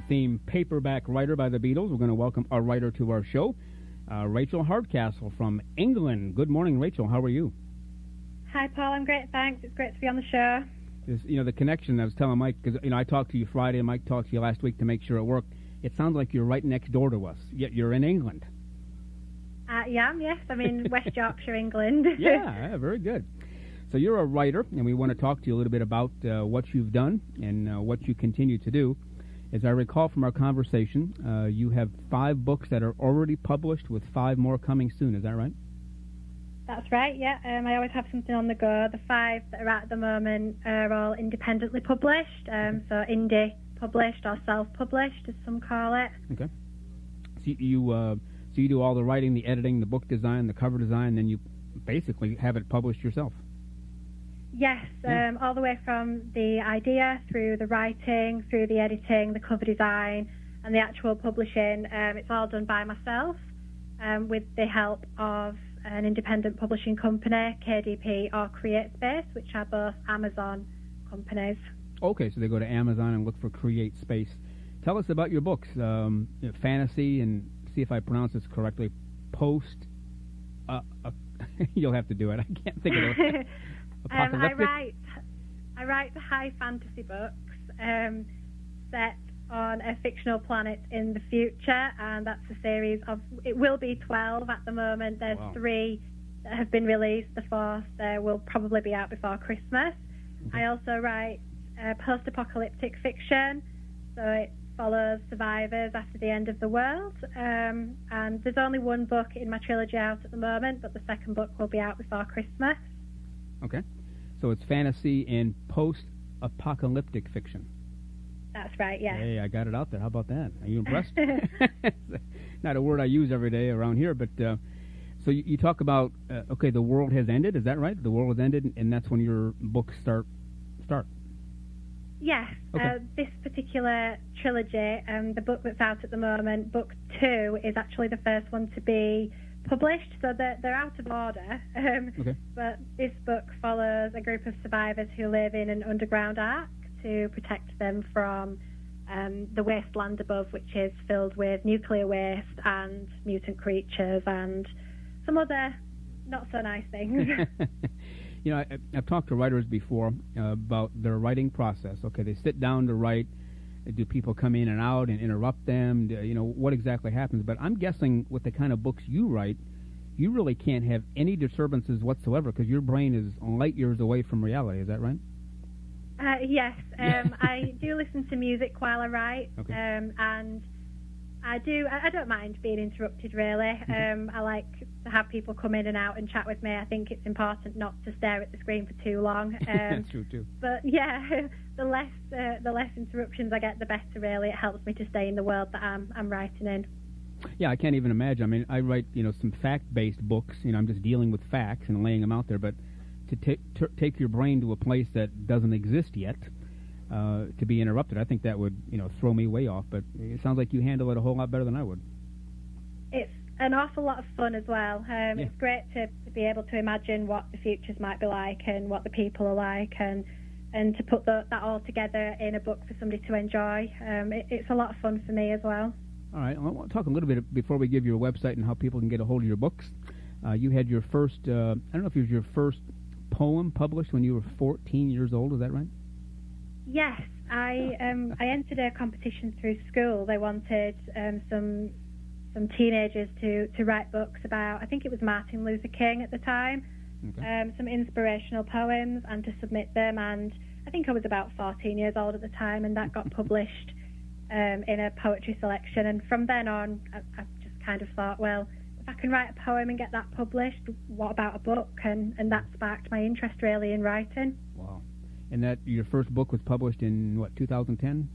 theme Paperback Writer by the Beatles. We're going to welcome a writer to our show, Rachel Hardcastle from England. Good morning, Rachel. How are you? Hi, Paul. I'm great, thanks. It's great to be on the show. The connection, I was telling Mike, because, I talked to you Friday, and Mike talked to you last week to make sure it worked. It sounds like you're right next door to us, yet you're in England. Yeah, yes. I'm in West Yorkshire, England. Yeah, very good. So you're a writer, and we want to talk to you a little bit about what you've done and what you continue to do. As I recall from our conversation, you have 5 books that are already published with 5 more coming soon. Is that right? That's right, yeah. I always have something on the go. The 5 that are out at the moment are all independently published, so indie published or self-published, as some call it. Okay. So you do all the writing, the editing, the book design, the cover design, then you basically have it published yourself. Yes, all the way from the idea through the writing, through the editing, the cover design, and the actual publishing. It's all done by myself with the help of an independent publishing company, KDP or CreateSpace, which are both Amazon companies. Okay, so they go to Amazon and look for CreateSpace. Tell us about your books, fantasy, and see if I pronounce this correctly, you'll have to do it. I can't think of it. Apocalyptic? I write high fantasy books set on a fictional planet in the future, and that's a series of, it will be 12 at the moment. There's 3 that have been released. The 4th will probably be out before Christmas. Okay. I also write post-apocalyptic fiction, so it follows survivors after the end of the world, and there's only 1 book in my trilogy out at the moment, but the 2nd book will be out before Christmas. Okay. So it's fantasy and post-apocalyptic fiction. That's right, yeah. Hey, I got it out there. How about that? Are you impressed? Not a word I use every day around here, but so you talk about, the world has ended, is that right? The world has ended, and that's when your books start? Yes. Okay. This particular trilogy, the book that's out at the moment, book 2, is actually the first one to be published, so they're out of order. Okay. But this book follows a group of survivors who live in an underground ark to protect them from the wasteland above, which is filled with nuclear waste and mutant creatures and some other not so nice things. I've talked to writers before about their writing process. Okay, they sit down to write. Do people come in and out and interrupt them? What exactly happens? But I'm guessing with the kind of books you write, you really can't have any disturbances whatsoever because your brain is light years away from reality. Is that right? Yes. I do listen to music while I write, okay. And I don't mind being interrupted, really. I like to have people come in and out and chat with me. I think it's important not to stare at the screen for too long. That's true, too. But, yeah, the less interruptions I get, the better, really. It helps me to stay in the world that I'm writing in. Yeah, I can't even imagine. I mean, I write, some fact-based books. I'm just dealing with facts and laying them out there. But to take your brain to a place that doesn't exist yet, to be interrupted, I think that would, throw me way off. But it sounds like you handle it a whole lot better than I would. It's an awful lot of fun as well. Yeah. It's great to be able to imagine what the futures might be like and what the people are like, and to put that all together in a book for somebody to enjoy. It's a lot of fun for me as well. All right. I want to talk a little bit before we give you your website and how people can get a hold of your books. You had your first, I don't know if it was your first poem published when you were 14 years old. Is that right? Yes. I entered a competition through school. They wanted some teenagers to write books about, I think it was Martin Luther King at the time, okay. Some inspirational poems, and to submit them. And I think I was about 14 years old at the time, and that got published in a poetry selection. And from then on, I just kind of thought, well, if I can write a poem and get that published, what about a book? And that sparked my interest, really, in writing. Wow. And that your first book was published in, 2010?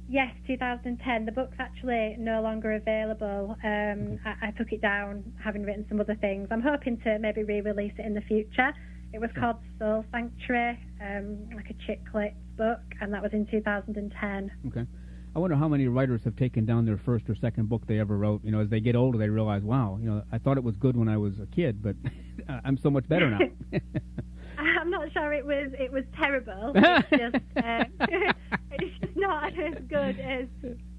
Yes, 2010. The book's actually no longer available. I took it down, having written some other things. I'm hoping to maybe re-release it in the future. It was called Soul Sanctuary, like a chick lit book, and that was in 2010. Okay. I wonder how many writers have taken down their first or second book they ever wrote. As they get older, they realize, wow, I thought it was good when I was a kid, but I'm so much better now. I'm not sure it was terrible. It's just it's not as good as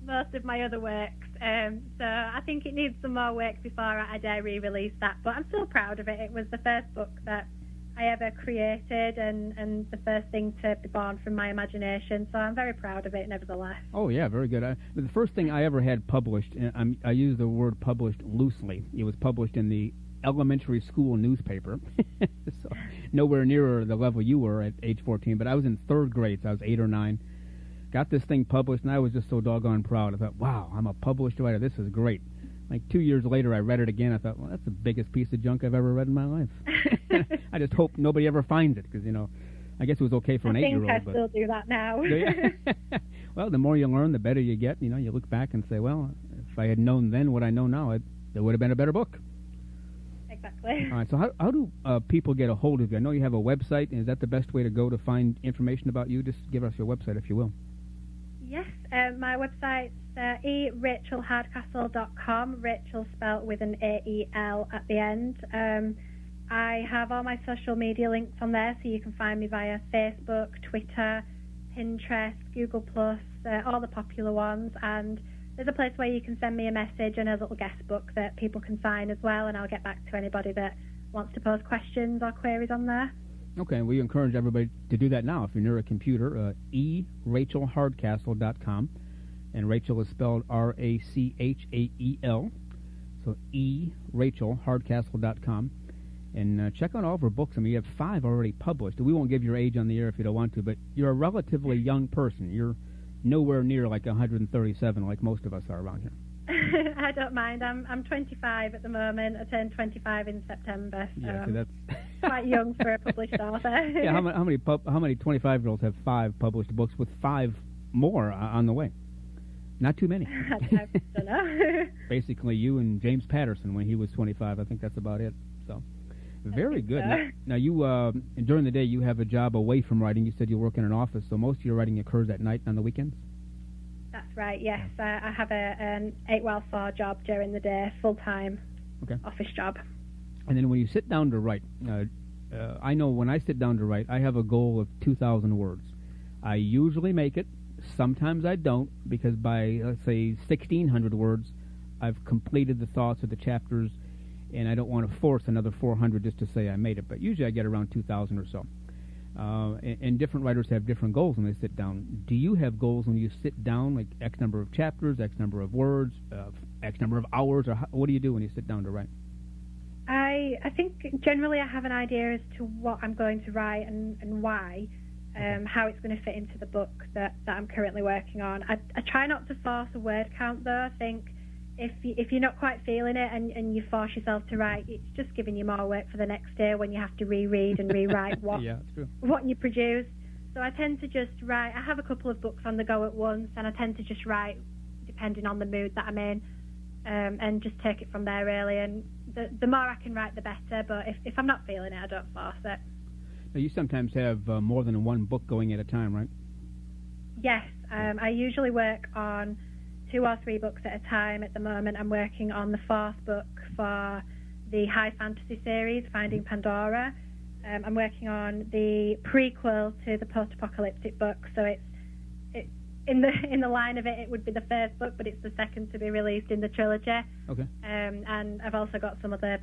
most of my other works. So I think it needs some more work before I dare re-release that. But I'm still proud of it. It was the first book that I ever created and the first thing to be born from my imagination. So I'm very proud of it, nevertheless. Oh, yeah, very good. The first thing I ever had published, and I use the word published loosely, it was published in the elementary school newspaper. So nowhere near the level you were at age 14, but I was in third grade, so I was 8 or 9. Got this thing published, and I was just so doggone proud. I thought, wow, I'm a published writer. This is great. Like 2 years later, I read it again. I thought, well, that's the biggest piece of junk I've ever read in my life. I just hope nobody ever finds it, because, I guess it was okay for an 8-year-old. I think I still do that now. Well, the more you learn, the better you get. You look back and say, well, if I had known then what I know now, there would have been a better book. Exactly. All right, so how do people get a hold of you? I know you have a website. Is that the best way to go to find information about you? Just give us your website, if you will. Yes, my website's erachelhardcastle.com, Rachel spelt with an A-E-L at the end. I have all my social media links on there, so you can find me via Facebook, Twitter, Pinterest, Google+, all the popular ones, and there's a place where you can send me a message and a little guest book that people can sign as well, and I'll get back to anybody that wants to pose questions or queries on there. Okay, we encourage everybody to do that now. If you're near a computer, erachelhardcastle.com, and Rachel is spelled R-A-C-H-A-E-L, so erachelhardcastle.com, and check out all of her books. I mean, you have 5 already published. We won't give your age on the air if you don't want to, but you're a relatively young person. You're nowhere near like 137 like most of us are around here. I don't mind. I'm 25 at the moment. I turned 25 in September, so yeah, that's quite young for a published author. Yeah, how many 25-year-olds have 5 published books with 5 more on the way? Not too many. I don't know. Basically, you and James Patterson when he was 25. I think that's about it. So, very good. So. Now you during the day you have a job away from writing. You said you work in an office, so most of your writing occurs at night on the weekends. That's right, yes. I have an 8-4 job during the day, full-time office job. And then when you sit down to write, I know when I sit down to write, I have a goal of 2,000 words. I usually make it. Sometimes I don't, because by, let's say, 1,600 words, I've completed the thoughts of the chapters, and I don't want to force another 400 just to say I made it. But usually I get around 2,000 or so. And different writers have different goals when they sit down. Do you have goals when you sit down, like X number of chapters, X number of words, X number of hours, or what do you do when you sit down to write? I think generally I have an idea as to what I'm going to write and why, how it's going to fit into the book that I'm currently working on. I try not to force a word count, though. I think if you're not quite feeling it and you force yourself to write, it's just giving you more work for the next day when you have to reread and rewrite what you produce. So I tend to just write. I have a couple of books on the go at once, and I tend to just write depending on the mood that I'm in, and just take it from there, really. And the more I can write, the better. But if I'm not feeling it, I don't force it. Now, you sometimes have more than one book going at a time, right? Yes. I usually work on 2 or 3 books at a time. At the moment, I'm working on the 4th book for the high fantasy series, Finding Pandora. I'm working on the prequel to the post-apocalyptic book, so it's in the line of it. It would be the 1st book, but it's the 2nd to be released in the trilogy. Okay. And I've also got some other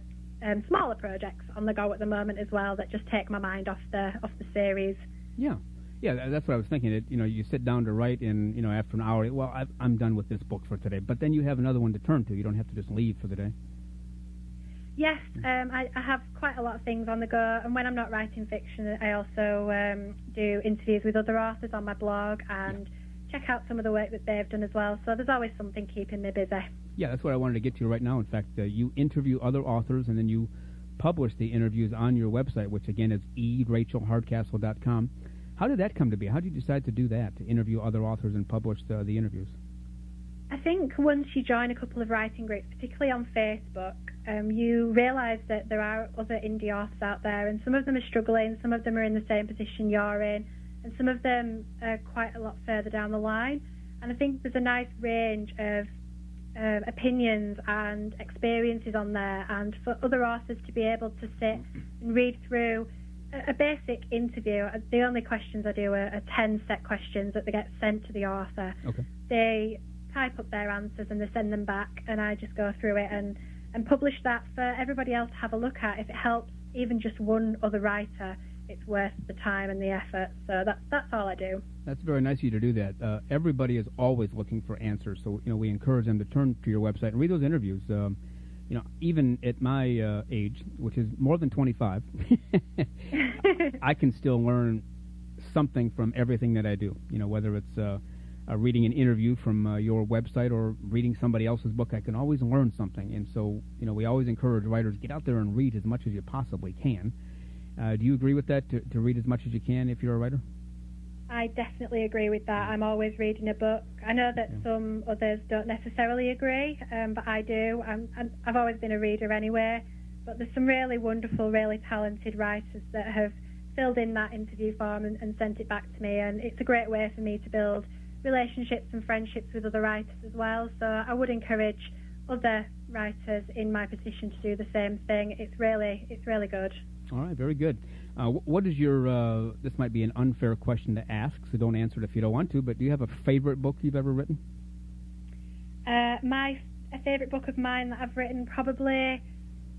smaller projects on the go at the moment as well that just take my mind off the series. Yeah. Yeah, that's what I was thinking. You sit down to write, and after an hour, well, I'm done with this book for today. But then you have another one to turn to. You don't have to just leave for the day. Yes, I have quite a lot of things on the go, and when I'm not writing fiction, I also do interviews with other authors on my blog and check out some of the work that they've done as well. So there's always something keeping me busy. Yeah, that's what I wanted to get to right now. In fact, you interview other authors, and then you publish the interviews on your website, which again is erachelhardcastle.com. How did that come to be? How did you decide to do that, to interview other authors and publish the interviews? I think once you join a couple of writing groups, particularly on Facebook, you realise that there are other indie authors out there, and some of them are struggling, some of them are in the same position you're in, and some of them are quite a lot further down the line. And I think there's a nice range of opinions and experiences on there, and for other authors to be able to sit and read through a basic interview, the only questions I do are 10 set questions that they get sent to the author. Okay. They type up their answers and they send them back, and I just go through it and publish that for everybody else to have a look at. If it helps even just one other writer, it's worth the time and the effort. So that's all I do. That's very nice of you to do that. Everybody is always looking for answers, so we encourage them to turn to your website and read those interviews. Even at my age, which is more than 25, I can still learn something from everything that I do. Whether it's reading an interview from your website or reading somebody else's book, I can always learn something. And so, we always encourage writers, get out there and read as much as you possibly can. Do you agree with that, to read as much as you can if you're a writer? I definitely agree with that. I'm always reading a book. I know that some others don't necessarily agree, but I do. I've always been a reader anyway, but there's some really wonderful, really talented writers that have filled in that interview form and sent it back to me, and it's a great way for me to build relationships and friendships with other writers as well. So I would encourage other writers in my position to do the same thing. It's really good. All right, very good. What is your, this might be an unfair question to ask, so don't answer it if you don't want to, but do you have a favorite book you've ever written? A favorite book of mine that I've written, probably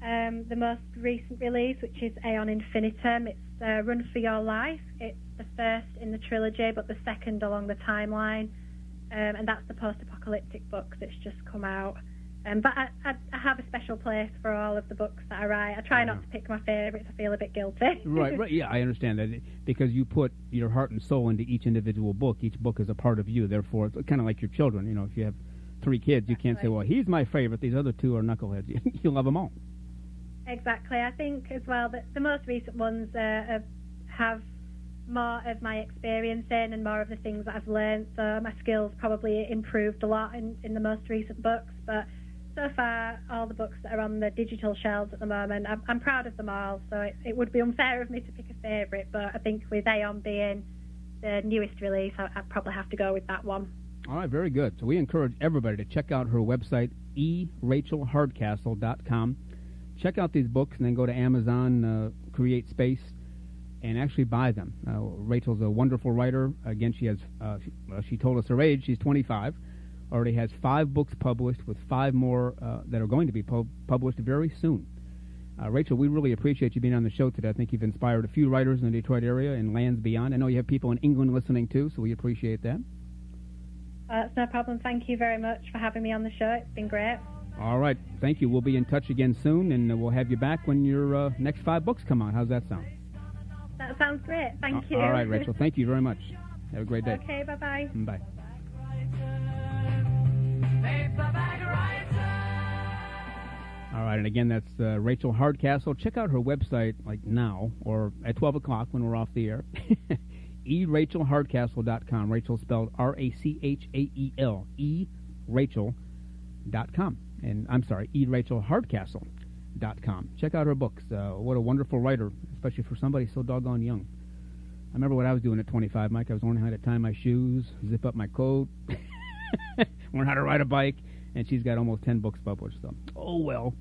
the most recent release, which is Aeon Infinitum. It's Run for Your Life. It's the first in the trilogy, but the second along the timeline, and that's the post-apocalyptic book that's just come out. But I have a special place for all of the books that I write. I try not to pick my favourites. I feel a bit guilty. Right. Yeah, I understand that, because you put your heart and soul into each individual book. Each book is a part of you. Therefore, it's kind of like your children. If you have 3 kids, you can't say, well, he's my favorite, these other 2 are knuckleheads. You love them all. Exactly. I think as well that the most recent ones have more of my experience in and more of the things that I've learned. So my skills probably improved a lot in the most recent books. But so far, all the books that are on the digital shelves at the moment, I'm proud of them all. So it would be unfair of me to pick a favourite. But I think with Aeon being the newest release, I'd probably have to go with that one. All right, very good. So we encourage everybody to check out her website, erachelhardcastle.com. Check out these books and then go to Amazon, Create Space, and actually buy them. Rachel's a wonderful writer. Again, she told us her age. She's 25. Already has 5 books published, with 5 more that are going to be published very soon. Rachel, we really appreciate you being on the show today. I think you've inspired a few writers in the Detroit area and lands beyond. I know you have people in England listening too, so we appreciate that. That's no problem. Thank you very much for having me on the show. It's been great. All right. Thank you. We'll be in touch again soon, and we'll have you back when your next 5 books come out. How's that sound? That sounds great. Thank you. All right, Rachel. Thank you very much. Have a great day. Okay, bye-bye. Bye. All right, and again, that's Rachel Hardcastle. Check out her website, now, or at 12 o'clock when we're off the air. erachelhardcastle.com. Rachel spelled R-A-C-H-A-E-L. erachel.com. And I'm sorry, erachelhardcastle.com. Check out her books. What a wonderful writer, especially for somebody so doggone young. I remember what I was doing at 25, Mike. I was learning how to tie my shoes, zip up my coat, learn how to ride a bike, and she's got almost 10 books published. So, oh well.